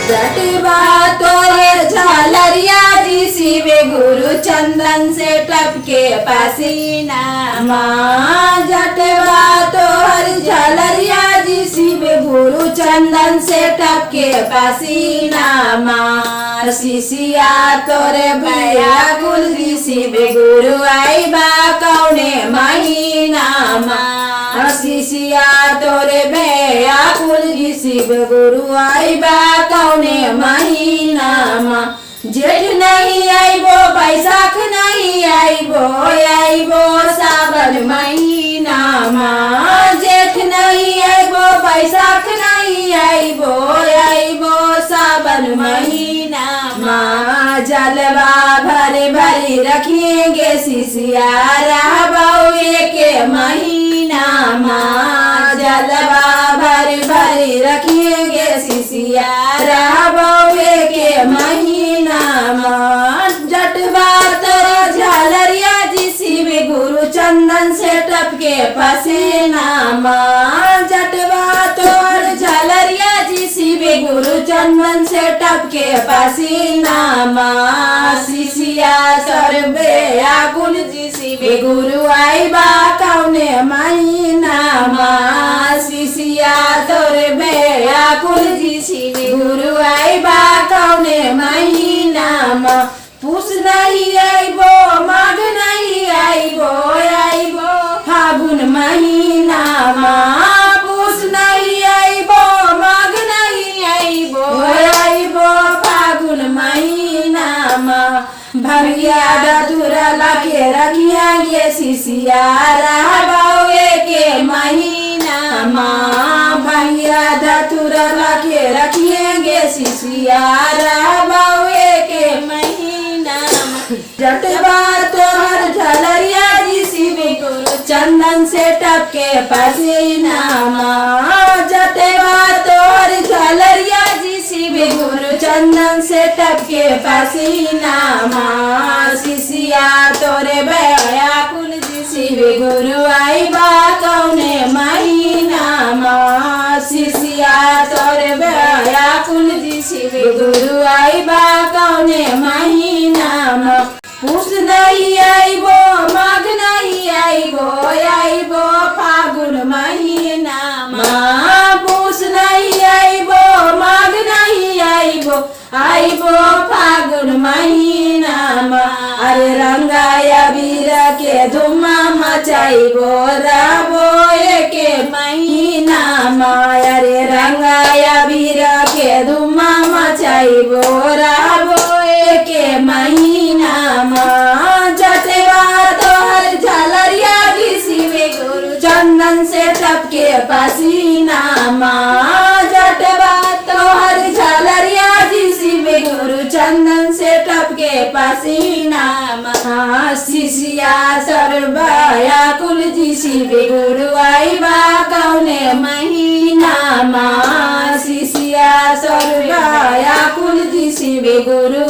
जटवा तोरे झालरिया जी शिवे गुरु चंदन से टपके पसीना माँ। जटवा तोहर झालरिया जी शिवे गुरु चंदन से टपके पसीना माँ। शिशिया तोरे भैया कुल जी शिवे गुरु आई बा कौने महीना माँ। शिशिया तोरे भैया कुल जी शिव गुरु आई बा कौने महीना माँ। जेठ नहीं आईबो बैसाख नहीं आईबो सावन महीना माँ। जेठ नहीं आईबो बैसाख नहीं आईबो सावन महीना माँ। जलवा भरे भरी रखेंगे शिशिया रहबो के महीना माँ। जलवा भरी भरी रखेंगे शिशिया रहबो के महीना माँ। जटवा तोरा झालरिया जी शिव गुरु चंदन से टपके पसीना माँ। जटवा तोर झालरिया जी शिव गुरु चंदन से टपके पसीना माँ। शिशिया सर्वे आकुल जी शिव गुरु आई बा कौने महीना माँ। शिशिया तोरे भैया कुल जी शिव गुरु आई बा कौने महीना माँ। पूस नहीं आईबो माघ नहीं आईबो फागुन महीना माँ। पूस नहीं आईबो माघ नहीं आईबो फागुन महीना माँ। भैया डतुरा लाके रखिएंगे शिशिया रहबो के महीना माँ। भैया डतुरा लाके रखिएंगे शिशिया रहबो के महीना माँ। जटवा तोहर झालरिया जी शिव गुरु चंदन से टपके पसीना माँ। जटवा तोहर झालरिया जी शिव गुरु चंदन से टपके पसीना माँ। शिशिया तोरे भैया कुल जी शिव गुरु आई बा कौने महीना माँ। शिशिया तोरे भैया कुल जी शिव गुरु आई बा कौने महीना माँ। पूस नहीं आईबो माघ नहीं आईबो फागुन महीना माँ। पूस नहीं आईबो माघ नहीं आईबो फागुन महीना माँ। अरे रंगाया वीर के धुमा मचाईबो रहबो के महीना माँ। अरे रंगाया वीर के धुमा मचाईबो रहबो के महीना माँ। जटवा तोहर झालरिया जी शिव गुरु चंदन से टपके पसीना माँ। जटवा तोहर झालरिया जी शिव गुरु चंदन से टपके पसीना माँ। शिशिया सर्वया कुल जी शिव गुरु आई बा कौने महीना माँ। शिशिया सर्वया कुल जी शिव गुरु